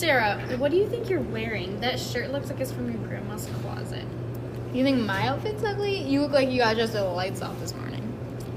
Sarah, what do you think you're wearing? That shirt looks like it's from your grandma's closet. You think my outfit's ugly? You look like you got just the lights off this morning.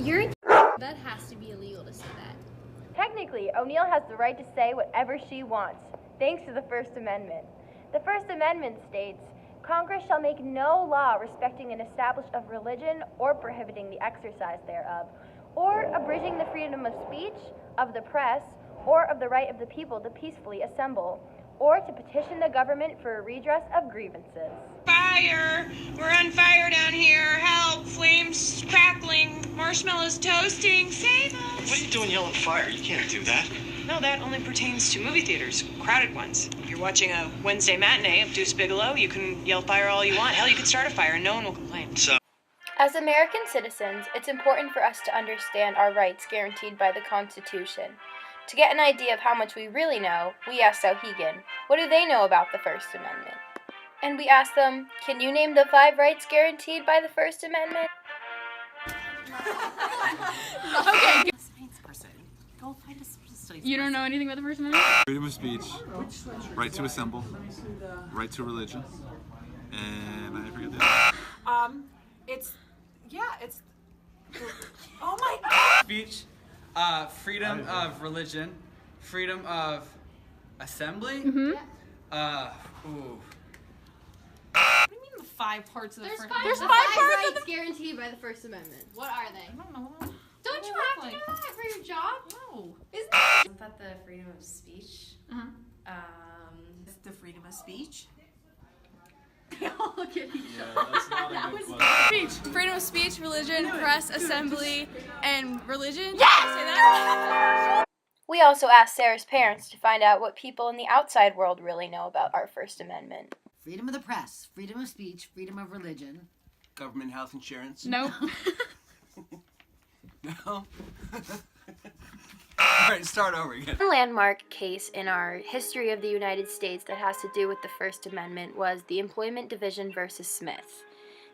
You're a that has to be illegal to say that. Technically, O'Neill has the right to say whatever she wants, thanks to the First Amendment. The First Amendment states, Congress shall make no law respecting an establishment of religion or prohibiting the exercise thereof, or abridging the freedom of speech, of the press, or of the right of the people to peacefully assemble, or to petition the government for a redress of grievances. Fire! We're on fire down here. Help! Flames crackling. Marshmallows toasting. Save us! What are you doing yelling fire? You can't do that. No, that only pertains to movie theaters, crowded ones. If you're watching a Wednesday matinee of Deuce Bigalow, you can yell fire all you want. Hell, you can start a fire and no one will complain. So, As American citizens, it's important for us to understand our rights guaranteed by the Constitution. To get an idea of how much we really know, we asked Souhegan, what do they know about the First Amendment? And we asked them, can you name the 5 rights guaranteed by the First Amendment? Okay. Science person. Go find a social studies You don't know anything about the First Amendment? Freedom of speech, right to assemble, right to religion, and I forget the other. It's oh my god. Speech, freedom of religion, freedom of assembly. Mm-hmm. Ooh. What do you mean the 5 parts of the First There's Amendment? five rights guaranteed by the First Amendment. What are they? I don't know. Don't you have to know that for your job? No. Isn't that the freedom of speech? Uh-huh. It's the freedom of speech. all look at each Yeah, that's not a good one. Speech. Freedom of speech, religion, press, assembly, and religion. Did I say that? We also asked Sarah's parents to find out what people in the outside world really know about our First Amendment. Freedom of the press, freedom of speech, freedom of religion. government health insurance? Nope. No? All right, start over again. One landmark case in our history of the United States that has to do with the First Amendment was the Employment Division versus Smith.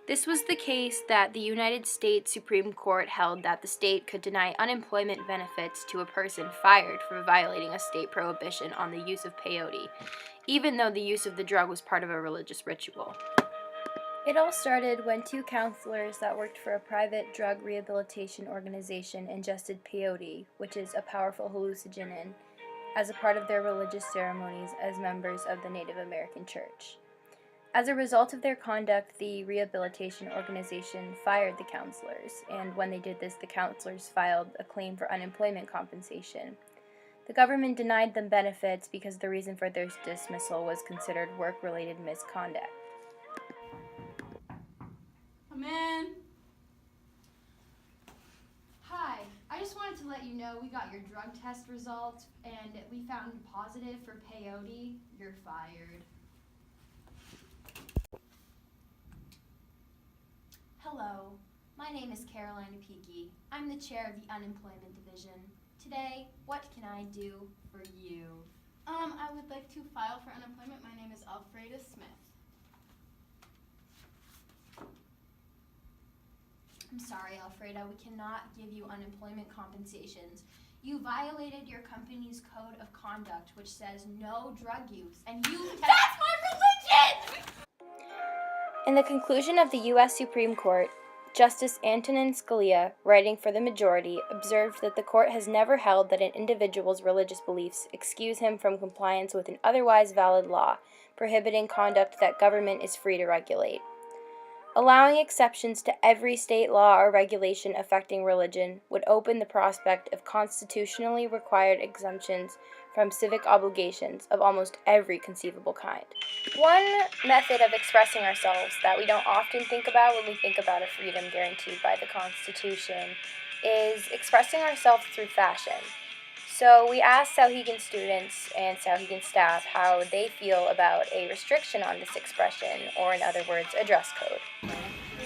This was the case that the United States Supreme Court held that the state could deny unemployment benefits to a person fired for violating a state prohibition on the use of peyote, even though the use of the drug was part of a religious ritual. It all started when 2 counselors that worked for a private drug rehabilitation organization ingested peyote, which is a powerful hallucinogen, as a part of their religious ceremonies as members of the Native American Church. As a result of their conduct, the rehabilitation organization fired the counselors, and when they did this, the counselors filed a claim for unemployment compensation. The government denied them benefits because the reason for their dismissal was considered work-related misconduct. Come in. Hi, I just wanted to let you know we got your drug test results and we found positive for peyote. You're fired. Hello, my name is Carolina Peaky. I'm the chair of the Unemployment Division. Today, what can I do for you? I would like to file for unemployment. My name is Alfreda Smith. I'm sorry, Alfreda, we cannot give you unemployment compensations. You violated your company's code of conduct, which says no drug use, and you— That's my religion! In the conclusion of the U.S. Supreme Court, Justice Antonin Scalia, writing for the majority, observed that the court has never held that an individual's religious beliefs excuse him from compliance with an otherwise valid law, prohibiting conduct that government is free to regulate. Allowing exceptions to every state law or regulation affecting religion would open the prospect of constitutionally required exemptions from civic obligations of almost every conceivable kind. One method of expressing ourselves that we don't often think about when we think about a freedom guaranteed by the Constitution is expressing ourselves through fashion. So we asked Souhegan students and Souhegan staff how they feel about a restriction on this expression, or in other words, a dress code.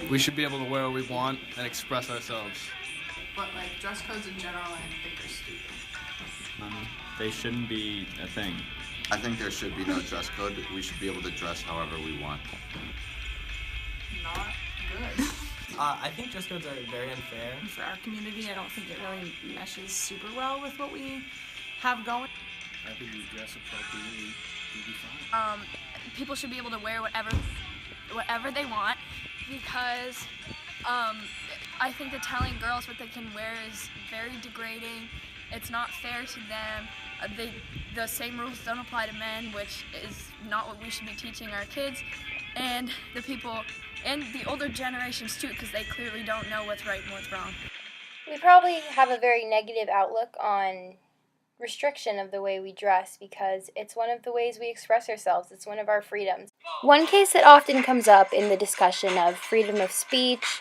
We should be able to wear what we want and express ourselves. But like dress codes in general, I think are stupid. They shouldn't be a thing. I think there should be no dress code. We should be able to dress however we want. Not good. I think dress codes are very unfair. For our community, I don't think it really meshes super well with what we have going. I think you dress appropriately. People should be able to wear whatever they want, because I think that telling girls what they can wear is very degrading. It's not fair to them. The same rules don't apply to men, which is not what we should be teaching our kids and the people and the older generations too, because they clearly don't know what's right and what's wrong. We probably have a very negative outlook on restriction of the way we dress because it's one of the ways we express ourselves. It's one of our freedoms. One case that often comes up in the discussion of freedom of speech,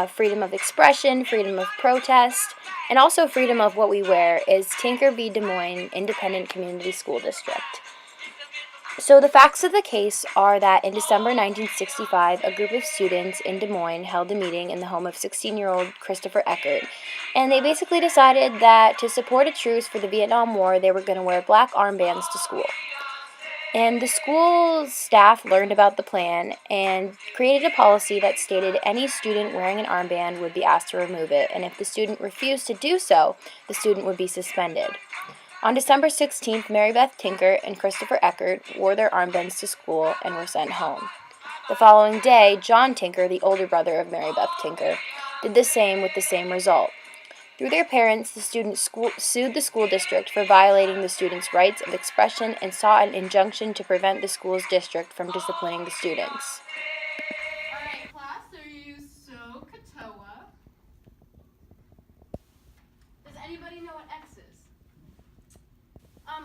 freedom of expression, freedom of protest, and also freedom of what we wear is Tinker v. Des Moines Independent Community School District. So the facts of the case are that in December 1965, a group of students in Des Moines held a meeting in the home of 16-year-old Christopher Eckert, and they basically decided that to support a truce for the Vietnam War, they were going to wear black armbands to school. And the school staff learned about the plan and created a policy that stated any student wearing an armband would be asked to remove it, and if the student refused to do so, the student would be suspended. On December 16th, Mary Beth Tinker and Christopher Eckert wore their armbands to school and were sent home. The following day, John Tinker, the older brother of Mary Beth Tinker, did the same with the same result. Through their parents, the students sued the school district for violating the students' rights of expression and sought an injunction to prevent the school's district from disciplining the students. Alright, class, are you so Katoa? Does anybody know what X is?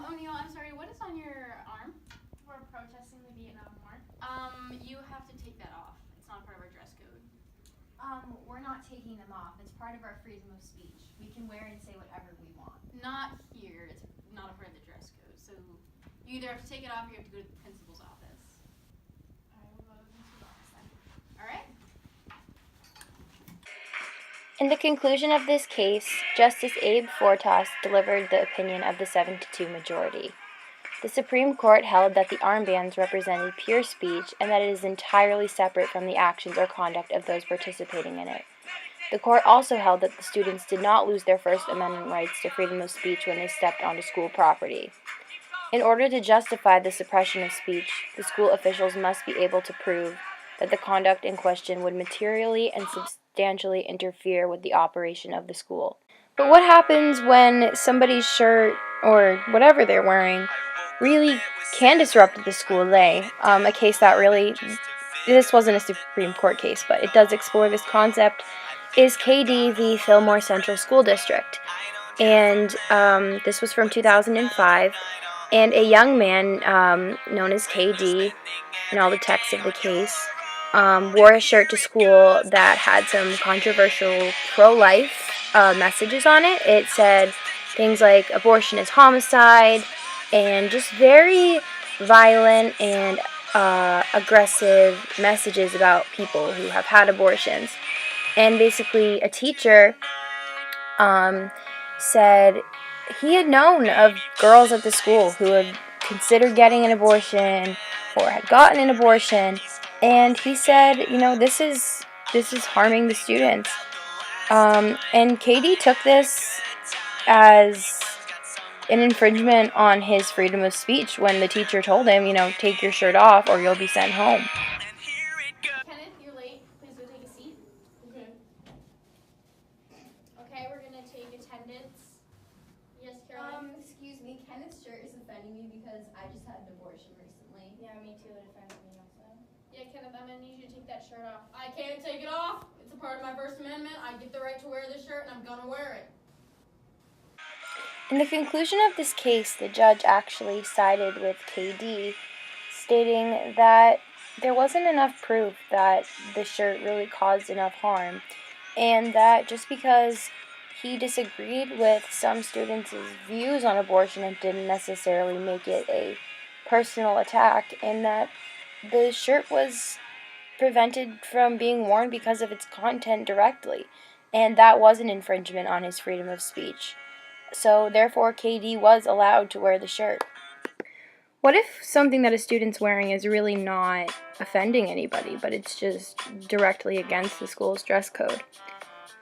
O'Neill, I'm sorry, what is on your arm? We're protesting the Vietnam War. You have to take that off. It's not part of our dress code. We're not taking them off. It's part of our freedom of speech. We can wear and say whatever we want. Not here. It's not a part of the dress code. So you either have to take it off or you have to go to the principal's office. Alright, we'll go to the principal's office then. Alright? In the conclusion of this case, Justice Abe Fortas delivered the opinion of the 7-2 majority. The Supreme Court held that the armbands represented pure speech and that it is entirely separate from the actions or conduct of those participating in it. The court also held that the students did not lose their First Amendment rights to freedom of speech when they stepped onto school property. In order to justify the suppression of speech, the school officials must be able to prove that the conduct in question would materially and substantially interfere with the operation of the school. But what happens when somebody's shirt or whatever they're wearing really can disrupt the school day? A case that really, this wasn't a Supreme Court case, but it does explore this concept, is KD v. Fillmore Central School District. And this was from 2005, and a young man known as KD, in all the text of the case, wore a shirt to school that had some controversial pro-life messages on it. It said things like abortion is homicide, and just very violent and aggressive messages about people who have had abortions. And basically a teacher said he had known of girls at the school who had considered getting an abortion or had gotten an abortion, and he said, you know, this is harming the students. And KD took this as an infringement on his freedom of speech when the teacher told him, you know, take your shirt off or you'll be sent home. Kenneth, you're late. Please go take a seat. Okay. Okay, we're gonna take attendance. Yes, Caroline? Excuse me, Kenneth's shirt is offending me because I just had an abortion recently. Yeah, me too. It offended me also. Yeah, Kenneth, I'm gonna need you to take that shirt off. I can't take it off. It's a part of my First Amendment. I get the right to wear this shirt and I'm gonna wear it. In the conclusion of this case, the judge actually sided with KD, stating that there wasn't enough proof that the shirt really caused enough harm, and that just because he disagreed with some students' views on abortion, it didn't necessarily make it a personal attack, and that the shirt was prevented from being worn because of its content directly, and that was an infringement on his freedom of speech. So therefore, KD was allowed to wear the shirt. What if something that a student's wearing is really not offending anybody, but it's just directly against the school's dress code?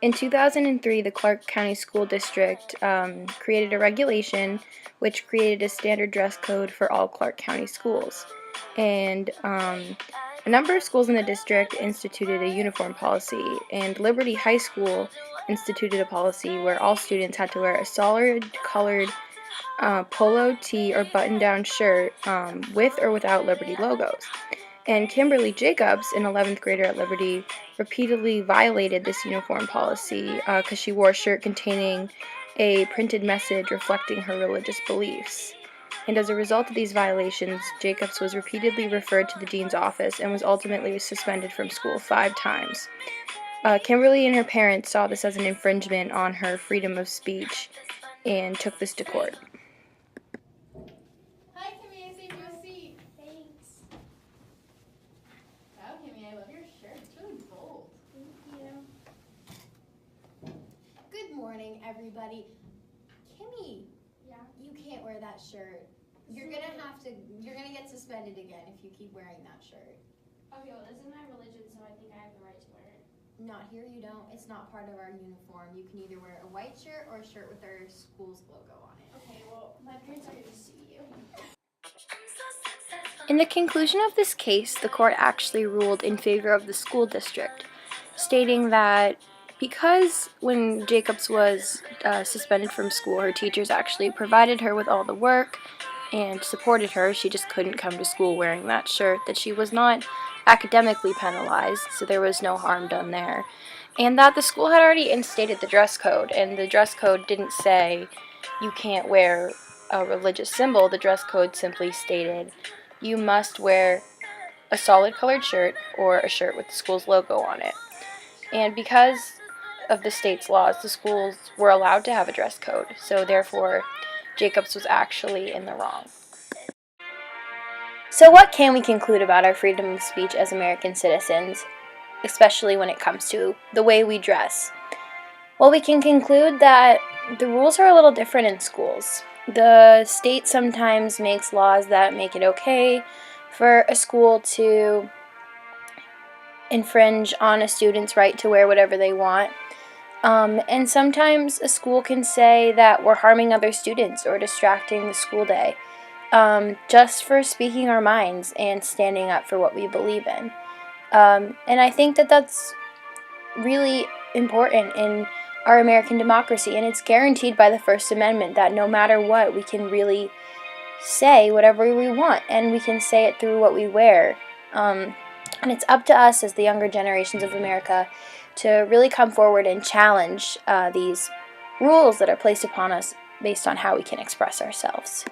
In 2003, the Clark County School District created a regulation which created a standard dress code for all Clark County schools. And a number of schools in the district instituted a uniform policy, and Liberty High School instituted a policy where all students had to wear a solid colored polo tee or button-down shirt with or without Liberty logos. And Kimberly Jacobs, an 11th grader at Liberty, repeatedly violated this uniform policy because she wore a shirt containing a printed message reflecting her religious beliefs. And as a result of these violations, Jacobs was repeatedly referred to the dean's office and was ultimately suspended from school 5 times. Kimberly and her parents saw this as an infringement on her freedom of speech and took this to court. Hi, Kimmy. I saved you a seat. Thanks. Wow, Kimmy, I love your shirt. It's really bold. Thank you. Good morning, everybody. Kimmy. Yeah? You can't wear that shirt. You're gonna get suspended again if you keep wearing that shirt. Okay, well, this is my religion, so I think I have the right to wear it. Not here, you don't. It's not part of our uniform. You can either wear a white shirt or a shirt with our school's logo on it. Okay, well, my parents are going to see you. In the conclusion of this case, the court actually ruled in favor of the school district, stating that because when Jacobs was suspended from school, her teachers actually provided her with all the work and supported her. She just couldn't come to school wearing that shirt, that she was not academically penalized, so there was no harm done there. And that the school had already instated the dress code, and the dress code didn't say you can't wear a religious symbol. The dress code simply stated you must wear a solid colored shirt or a shirt with the school's logo on it. And because of the state's laws, the schools were allowed to have a dress code, so therefore Jacobs was actually in the wrong. So what can we conclude about our freedom of speech as American citizens, especially when it comes to the way we dress? Well, we can conclude that the rules are a little different in schools. The state sometimes makes laws that make it okay for a school to infringe on a student's right to wear whatever they want. And sometimes a school can say that we're harming other students or distracting the school day just for speaking our minds and standing up for what we believe in. And I think that that's really important in our American democracy, and it's guaranteed by the First Amendment that no matter what, we can really say whatever we want, and we can say it through what we wear. And it's up to us as the younger generations of America to really come forward and challenge these rules that are placed upon us based on how we can express ourselves.